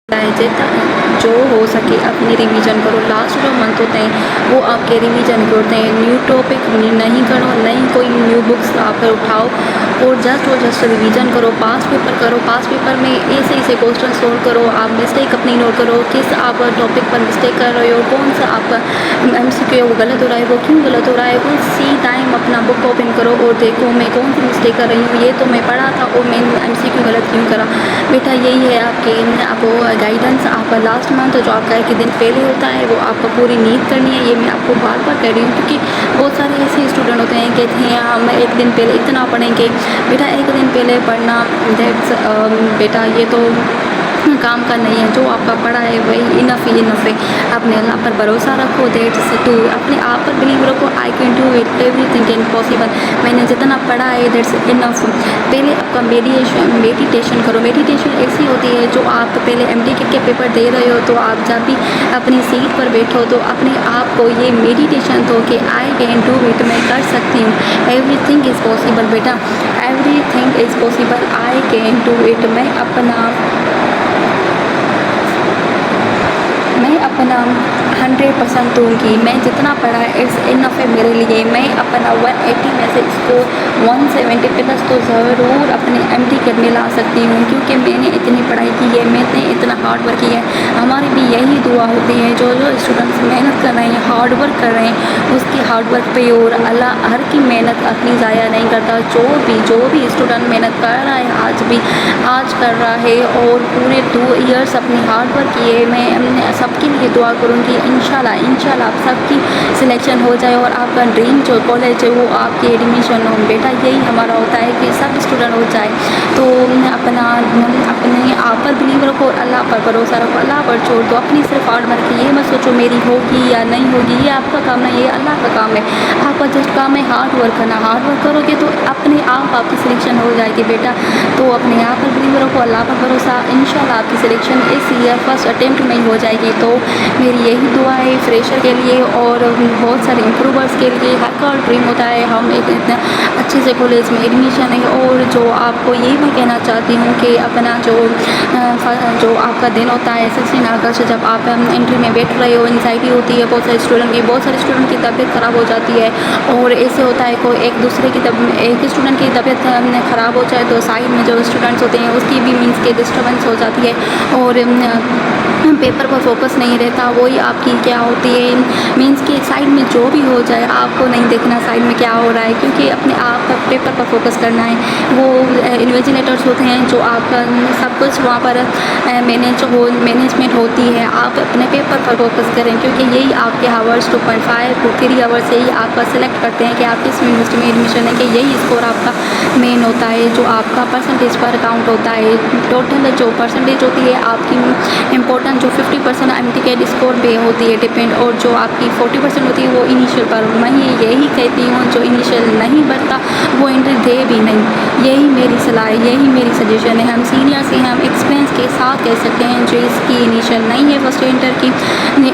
जितना जो हो सके अपनी रिवीजन करो। लास्ट जो मंथ होते हैं वो आपके रिवीजन के होते हैं। न्यू टॉपिक नहीं करो, नहीं कोई न्यू बुक्स आप उठाओ और जस्ट रिवीजन करो। पास पेपर करो, पास पेपर में ऐसे क्वेश्चन सोल्व करो। आप मिस्टेक अपनी नोट करो, किस आप टॉपिक पर मिस्टेक कर रहे हो, कौन सा आपका MCQ गलत हो रहा है, वो क्यों गलत हो रहा है। उसी टाइम अपना बुक ओपन करो और देखो मैं कौन सी मिस्टेक कर रही हूँ। ये तो मैं पढ़ा था और मैंने MCQ गलत क्यों करा। बेटा यही है आपके आपको गाइडेंस। आपका लास्ट मंथ जो आपका एक दिन पहले होता है वो आपको पूरी नीड करनी है। ये मैं आपको बार बार कह रही हूँ क्योंकि बहुत सारे ऐसे स्टूडेंट होते हैं कहते हैं हम एक दिन पहले इतना पढ़ेंगे। बेटा एक दिन पहले पढ़ना बेटा ये तो काम का नहीं है। जो आपका पढ़ा है वही इनफ है। अपने अल्लाह पर भरोसा रखो, दैट्स टू अपने आप पर बिलीव रखो। I can do it, everything can possible. मैंने जितना पढ़ा है दैट्स इनफ। पहले आपका मेडिटेशन करो। मेडिटेशन ऐसी होती है जो आप पहले MTK के पेपर दे रहे हो तो आप जब भी अपनी सीट पर बैठो तो अपने आप को ये मेडिटेशन दो कि आई कैन डू इट, मैं कर सकती हूँ। एवरीथिंग इज़ पॉसिबल बेटा, everything is possible. I can do it. मैं अपना 100% दूँगी। मैं जितना पढ़ा है इट्स इनफ है मेरे लिए। मैं अपना 180 में से इसको 170 प्लस तो ज़रूर अपने MTK में ला सकती हूँ क्योंकि मैंने इतनी पढ़ाई की है, मैंने इतना हार्ड वर्क किया है। हमारी भी यही दुआ होती है जो स्टूडेंट्स मेहनत कर रहे हैं, हार्ड वर्क कर रहे हैं, उसकी हार्ड वर्क पे और अल्लाह हर की मेहनत अपनी ज़ाया नहीं करता। जो भी स्टूडेंट मेहनत कर रहा है आज कर रहा है और पूरे 2 ईयर्स अपनी हार्ड वर्क किए। मैं सबके लिए दुआ करूँगी इंशाल्लाह आप सबकी सिलेक्शन हो जाए और आपका ड्रीम जो कॉलेज है वो आपकी एडमिशन हो। बेटा यही हमारा होता है कि सब स्टूडेंट हो जाए। तो अपने आप पर बिलीव रखो और अल्लाह पर भरोसा रखो। अल्लाह पर छोड़ दो अपनी सिर्फ हार्ड वर्क। ये मत सोचो मेरी होगी या नहीं होगी, ये आपका काम नहीं, ये अल्लाह का काम है। आपका जस्ट काम है हार्ड वर्क करना। हार्ड वर्क करोगे तो अपने आप आपकी सिलेक्शन हो जाएगी बेटा। तो अपने आप पर बिलीव रखो, अल्लाह पर भरोसा, इंशाल्लाह आपकी सिलेक्शन इस ईयर फर्स्ट अटेम्प्ट में ही हो जाएगी। तो मेरी यही दुआ है फ्रेशर के लिए और बहुत सारे इम्प्रूवर्स के लिए। हर का ड्रीम होता है हम एक इतना अच्छे से कॉलेज में एडमिशन है। और जो आपको यही मैं कहना चाहती हूँ कि अपना जो आपका दिन होता है 16 अगस्त जब आप एंट्री में बैठ रहे हो, एंग्जाइटी होती है बहुत सारे स्टूडेंट की तबीयत ख़राब हो जाती है। और ऐसे होता है कोई एक स्टूडेंट की तबीयत ख़राब हो जाए तो साइड में जो स्टूडेंट्स होते हैं उसकी भी मीन्स के डिस्टर्बेंस हो जाती है और पेपर पर फोकस नहीं रहता। वही आपकी क्या होती है मीन्स कि साइड में जो भी हो जाए आपको नहीं देखना साइड में क्या हो रहा है क्योंकि अपने आप पेपर पर फोकस करना है। वो इन्विजिलेटर्स होते हैं जो आपका सब कुछ वहाँ पर मैनेजमेंट होती है। आप अपने पेपर पर फोकस करें क्योंकि यही आपके आवर्स 2.5 to 3 आवर्स से ही आपका सिलेक्ट करते हैं कि आप किस यूनिवर्सिटी में एडमिशन है। कि यही स्कोर आपका मेन होता है जो आपका परसेंटेज पर काउंट होता है। टोटल जो परसेंटेज होती है आपकी इम्पोर्टेंट जो 50% MTK स्कोर पे होती है डिपेंड और जो आपकी 40% होती है वो इनिशियल पर। मैं यही कहती हूँ जो इनिशियल नहीं बढ़ता वो एंट्री दे भी नहीं। यही मेरी सलाह है, यही मेरी सजेशन है। हम सीनियर से हम एक्सपीरियंस के साथ कह सकते हैं जो इसकी इनिशियल नहीं है फर्स्ट इंटर की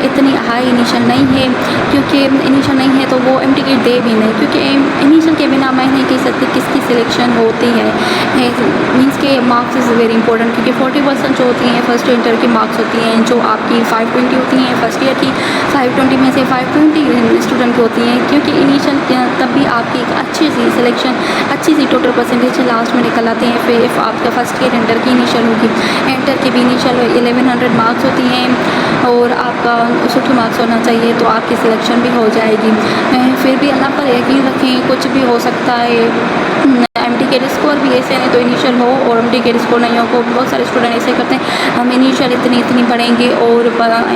इतनी हाई इनिशियल नहीं है क्योंकि इनिशियल नहीं है तो वो MTK दे भी नहीं क्योंकि इनिशियल के बिना मैं नहीं कह सकती किसकी सिलेक्शन होती है। मीन्स के मार्क्स इज़ वेरी इंपॉर्टेंट क्योंकि 40% जो होती हैं फर्स्ट इंटर की मार्क्स होती हैं जो आपकी 520 होती हैं फर्स्ट ईयर की। 520 में से 520 स्टूडेंट की होती हैं क्योंकि इनिशियल तब भी आपकी एक अच्छी सी टोटल परसेंटेज लास्ट में निकल आते हैं। फिर आपका फर्स्ट ईयर इंटर की इनिशियल होगी, इंटर की भी इनिशियल 1100 मार्क्स होती हैं और आपका 60 मार्क्स होना चाहिए तो आपकी सिलेक्शन भी हो जाएगी। फिर भी अल्लाह पर यकीन रखें, कुछ भी हो सकता है। MTK स्कोर भी ऐसे नहीं तो इनिशियल हो और MTK स्कोर नहीं हो। बहुत सारे स्टूडेंट ऐसे करते हैं हम इनिशियल इतनी पढ़ेंगे और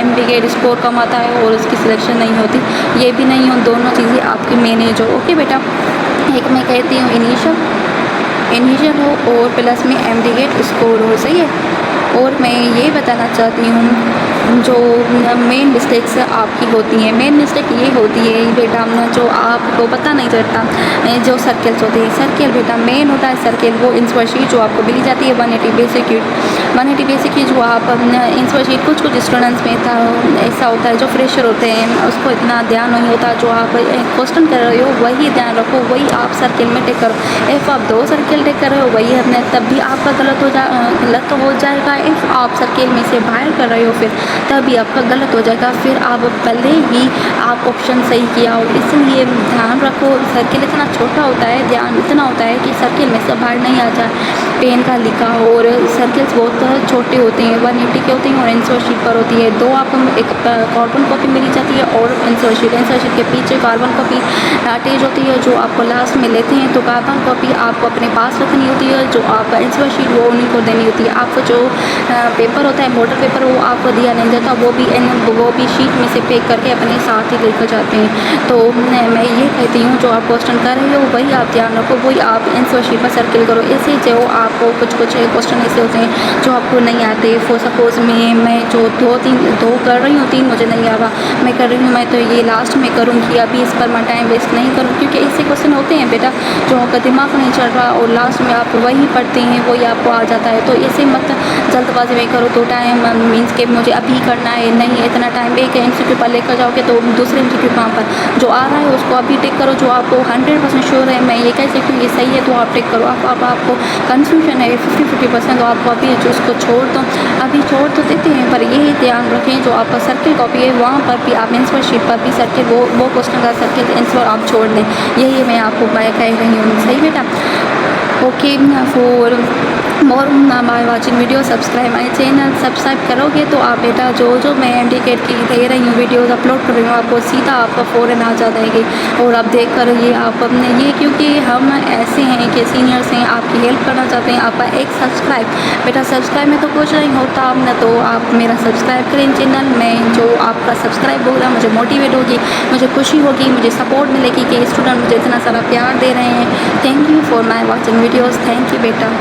MTK स्कोर कम आता है और उसकी सिलेक्शन नहीं होती। ये भी नहीं हो, दोनों चीज़ें आपकी मैनेज हो। ओके बेटा, एक मैं कहती हूँ इनिशियल हो और प्लस में MTK स्कोर हो, सही है। और मैं ये बताना चाहती हूँ जो मेन मिस्टेक्स आपकी होती हैं। मेन मिस्टेक ये होती है बेटा जो आपको पता नहीं चलता जो सर्कल्स होते हैं। सर्कल बेटा मेन होता है सर्कल वो इंस्पर्शीट जो आपको मिली जाती है 180 बेसिक 180 बेसिकली जो आप आंसर शीट कुछ स्टूडेंट्स में था ऐसा होता है जो फ्रेशर होते हैं उसको इतना ध्यान नहीं होता, जो आप क्वेश्चन कर रहे हो वही ध्यान रखो, वही आप सर्किल में टिक करो। इफ़ आप 2 सर्किल टिक कर रहे हो वही अपने तब भी आपका गलत हो जाएगा। इफ़ आप सर्किल में से बाहर कर रहे हो फिर तभी आपका गलत हो जाएगा। फिर आप पहले ही आप ऑप्शन सही किया हो, इसलिए ध्यान रखो। सर्किल इतना छोटा होता है, ध्यान इतना होता है कि सर्किल में से बाहर नहीं आ जाए पेन का लिखा हो। और सर्किल्स बहुत छोटे होते हैं, 180 के होते हैं और आंसर शीट पर होती है 2 आपको एक कार्बन कॉपी मिली जाती है और आंसर शीट के पीछे कार्बन कॉपी अटैच होती है जो आपको लास्ट में लेते हैं। तो कार्बन कॉपी आपको अपने पास रखनी होती है, जो आप आंसर शीट वो उन्हीं को देनी होती है। आपको जो पेपर होता है मॉडल पेपर वो आपको दिया नहीं जाता, वो भी शीट में से पैक करके अपने साथ ही लेकर जाते हैं। तो मैं ये कहती हूँ जो आप क्वेश्चन कर रहे हो वही आप ध्यान रखो, वही आप आंसर शीट पर सर्किल करो। ऐसे जो आपको कुछ क्वेश्चन ऐसे होते हैं जो आपको नहीं आते। फॉर सपोज मैं जो 2 कर रही हूँ 3 मुझे नहीं आ रहा, मैं कर रही हूँ मैं तो ये लास्ट में करूँगी, अभी इस पर मैं टाइम वेस्ट नहीं करूँ, क्योंकि ऐसे क्वेश्चन होते हैं बेटा जो आपका दिमाग नहीं चल रहा और लास्ट में आप वही पढ़ते हैं वही आपको आ जाता है। तो ऐसे मत जल्दबाजी में करो तो टाइम मीन्स कि मुझे अभी करना है, नहीं इतना टाइम एक MCQ पर लेकर जाओगे तो दूसरे MCQ कहाँ पर जो आ रहा है उसको अभी टिक करो। जो आपको 100% श्योर है मैं ये कह सकती हूँ ये सही है तो आप टिक करो। आपको कन्फ्यूजन है 50% तो आपको अभी जो उसको छोड़ दो, अभी छोड़ तो देते हैं, पर यही ध्यान रखें जो आपका सर्किल कॉपी है वहाँ पर भी आप आंसर शीट पर भी सर्किल वो क्वेश्चन का सर्किल आंसर आप छोड़ दें। यही मैं आपको कह रही हूँ, सही बेटा। Okay, for more my watching video subscribe my channel. Subscribe करोगे तो आप बेटा जो मैं इंडिकेट की दे रही हूँ वीडियोज़ अपलोड कर रही हूँ आपको सीधा आपका फ़ौरन आ जाएगी और आप देख कर आप अपने ये, क्योंकि हम ऐसे हैं कि सीनियर्स हैं आपकी हेल्प करना चाहते हैं। आपका एक सब्सक्राइब बेटा, सब्सक्राइब में तो कुछ नहीं होता ना, तो आप मेरा सब्सक्राइब करें चैनल में। जो आपका सब्सक्राइब होगा मुझे मोटिवेट होगी, मुझे खुशी होगी, मुझे सपोर्ट मिलेगी कि स्टूडेंट मुझे इतना सारा प्यार दे रहे हैं। Thank you for my watching videos. Thank you बेटा।